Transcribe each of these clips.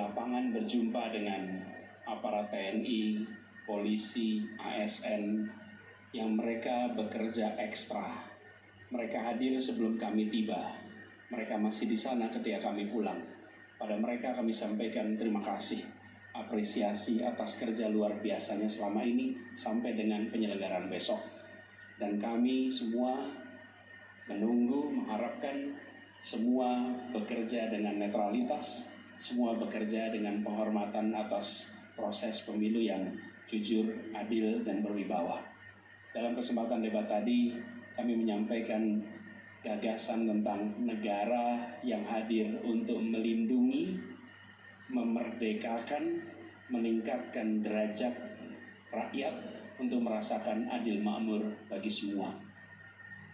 lapangan berjumpa dengan aparat TNI, polisi, ASN yang mereka bekerja ekstra. Mereka hadir sebelum kami tiba. Mereka masih di sana ketika kami pulang. Pada mereka kami sampaikan terima kasih, apresiasi atas kerja luar biasanya selama ini sampai dengan penyelenggaraan besok. Dan kami semua menunggu, mengharapkan semua bekerja dengan netralitas, semua bekerja dengan penghormatan atas proses pemilu yang jujur, adil, dan berwibawa. Dalam kesempatan debat tadi, kami menyampaikan gagasan tentang negara yang hadir untuk melindungi, memerdekakan, meningkatkan derajat rakyat untuk merasakan adil makmur bagi semua.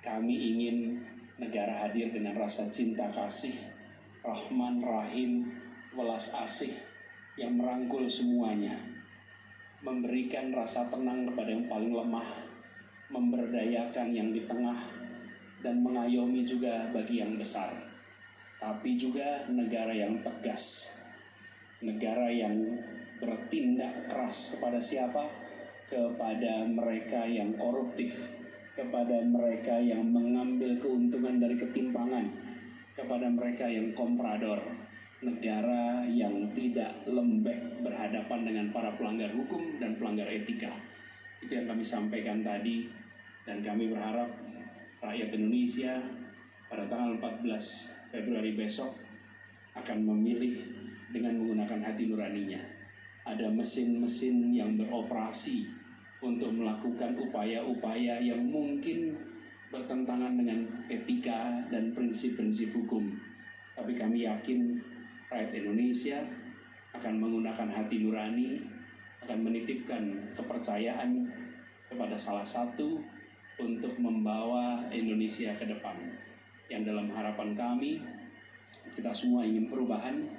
Kami ingin negara hadir dengan rasa cinta kasih, rahman, rahim, welas asih yang merangkul semuanya, memberikan rasa tenang kepada yang paling lemah, memberdayakan yang di tengah, dan mengayomi juga bagi yang besar. Tapi juga negara yang tegas, negara yang bertindak keras kepada siapa? Kepada mereka yang koruptif, kepada mereka yang mengambil keuntungan dari ketimpangan, kepada mereka yang komprador. Negara yang tidak lembek berhadapan dengan para pelanggar hukum dan pelanggar etika. Itu yang kami sampaikan tadi, dan kami berharap rakyat Indonesia pada tanggal 14 Februari besok akan memilih dengan menggunakan hati nuraninya. Ada mesin-mesin yang beroperasi untuk melakukan upaya-upaya yang mungkin bertentangan dengan etika dan prinsip-prinsip hukum. Tapi kami yakin rakyat Indonesia akan menggunakan hati nurani, akan menitipkan kepercayaan kepada salah satu untuk membawa Indonesia ke depan. Yang dalam harapan kami, kita semua ingin perubahan,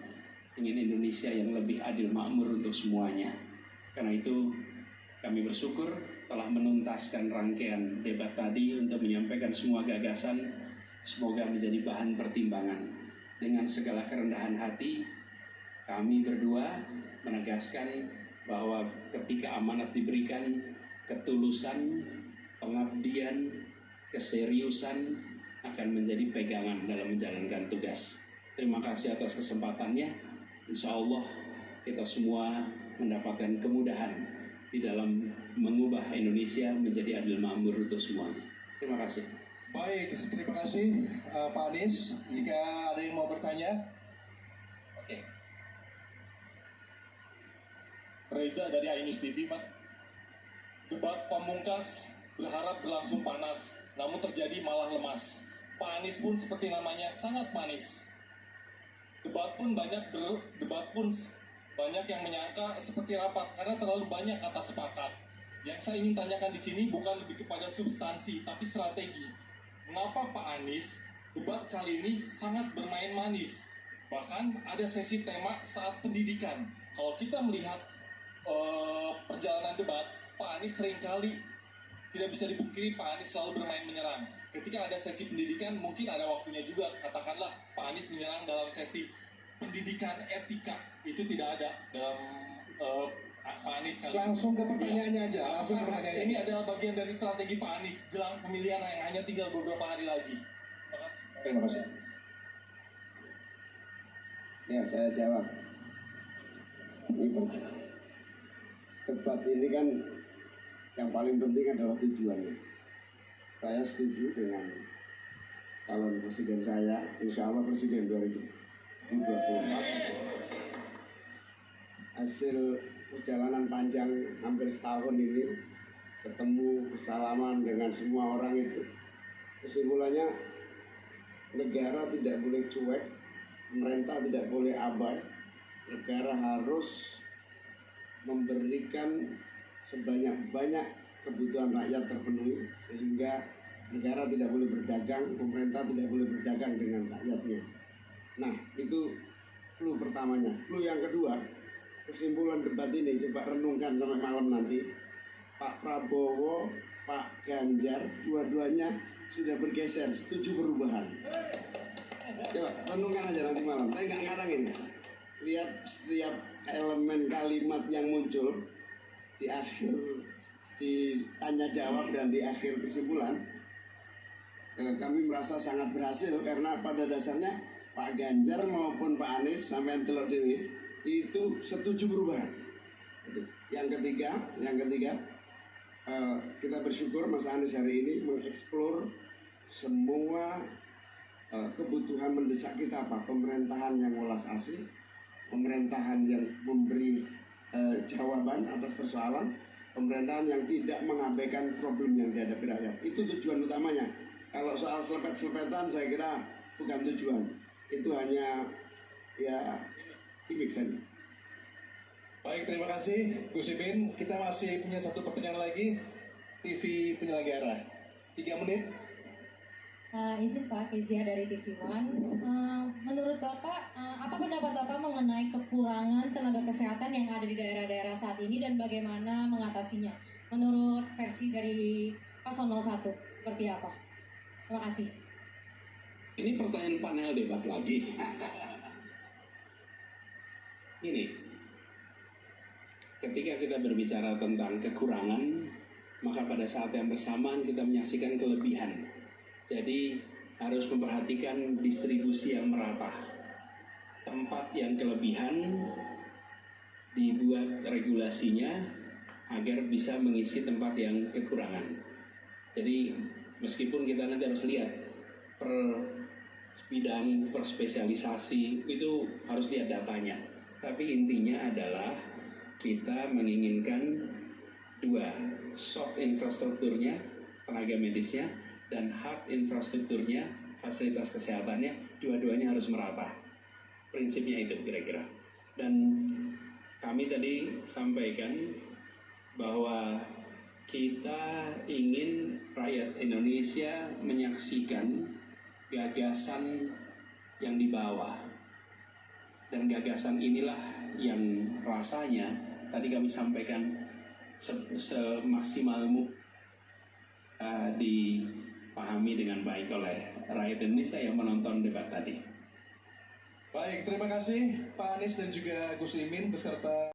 ingin Indonesia yang lebih adil makmur untuk semuanya. Karena itu kami bersyukur telah menuntaskan rangkaian debat tadi untuk menyampaikan semua gagasan. Semoga menjadi bahan pertimbangan. Dengan segala kerendahan hati, kami berdua menegaskan bahwa ketika amanat diberikan, ketulusan, pengabdian, keseriusan akan menjadi pegangan dalam menjalankan tugas. Terima kasih atas kesempatannya. Insya Allah kita semua mendapatkan kemudahan di dalam mengubah Indonesia menjadi adil makmur untuk semuanya. Terima kasih. Baik, terima kasih Pak Anies. Jika ada yang mau bertanya. Oke. Reza dari iNews TV, Mas. Debat pamungkas berharap berlangsung panas, namun terjadi malah lemas. Pak Anies pun seperti namanya sangat manis. Debat pun banyak yang menyangka seperti rapat karena terlalu banyak kata sepakat. Yang saya ingin tanyakan di sini bukan lebih kepada substansi, tapi strategi. Mengapa Pak Anies debat kali ini sangat bermain manis? Bahkan ada sesi tema saat pendidikan. Kalau kita melihat perjalanan debat, Pak Anies seringkali tidak bisa dipungkiri Pak Anies selalu bermain menyerang. Ketika ada sesi pendidikan, mungkin ada waktunya juga, katakanlah Pak Anies menyerang dalam sesi pendidikan etika. Itu tidak ada dalam Pak Anies kali. Langsung ke pertanyaannya aja. Ini adalah bagian dari strategi Pak Anies jelang pemilihan yang hanya tinggal beberapa hari lagi. Terima kasih. Ya, saya jawab. Debat ini kan yang paling penting adalah tujuannya. Saya setuju dengan calon presiden saya, insya Allah presiden 2024. Hasil perjalanan panjang hampir setahun ini, ketemu, bersalaman dengan semua orang itu, kesimpulannya negara tidak boleh cuek, pemerintah tidak boleh abai, negara harus memberikan sebanyak-banyak kebutuhan rakyat terpenuhi, sehingga negara tidak boleh berdagang, pemerintah tidak boleh berdagang dengan rakyatnya. Nah, itu clue pertamanya. Clue yang kedua, kesimpulan debat ini coba renungkan sampai malam nanti. Pak Prabowo, Pak Ganjar, dua-duanya sudah bergeser, setuju perubahan. Coba renungkan aja nanti malam. Saya nggak ngarang ini. lihat setiap elemen kalimat yang muncul di akhir ditanya jawab dan di akhir kesimpulan, kami merasa sangat berhasil karena pada dasarnya Pak Ganjar maupun Pak Anies sampai Telok Dewi itu setuju perubahan. Yang ketiga, kita bersyukur Mas Anies hari ini mengeksplor semua kebutuhan mendesak kita, apa? Pemerintahan yang welas asih, pemerintahan yang memberi jawaban atas persoalan, pemerintahan yang tidak mengabaikan problem yang dihadapi rakyat. Itu tujuan utamanya. Kalau soal selepet-selepetan saya kira bukan tujuan. Itu hanya ya gimmick saja. Baik, terima kasih Gus Imin. Kita masih punya satu pertanyaan lagi. TV penyelenggara 3 menit. Izin Pak, Kezia dari TV One. Menurut Bapak, apa pendapat Bapak mengenai kekurangan tenaga kesehatan yang ada di daerah-daerah saat ini dan bagaimana mengatasinya? Menurut versi dari Paslon 01, seperti apa? Terima kasih. Ini pertanyaan panel debat lagi. Ini, ketika kita berbicara tentang kekurangan, maka pada saat yang bersamaan kita menyaksikan kelebihan. Jadi harus memperhatikan distribusi yang merata. Tempat yang kelebihan dibuat regulasinya agar bisa mengisi tempat yang kekurangan. Jadi meskipun kita nanti harus lihat per bidang, per spesialisasi, itu harus lihat datanya. Tapi intinya adalah kita menginginkan dua, soft infrastrukturnya, tenaga medisnya, dan hard infrastrukturnya, fasilitas kesehatannya, dua-duanya harus merata. Prinsipnya itu kira-kira. Dan kami tadi sampaikan bahwa kita ingin rakyat Indonesia menyaksikan gagasan yang dibawa. Dan gagasan inilah yang rasanya tadi kami sampaikan semaksimal dipahami dengan baik oleh rakyat Indonesia yang menonton debat tadi. Baik, terima kasih Pak Anies dan juga Gus Imin beserta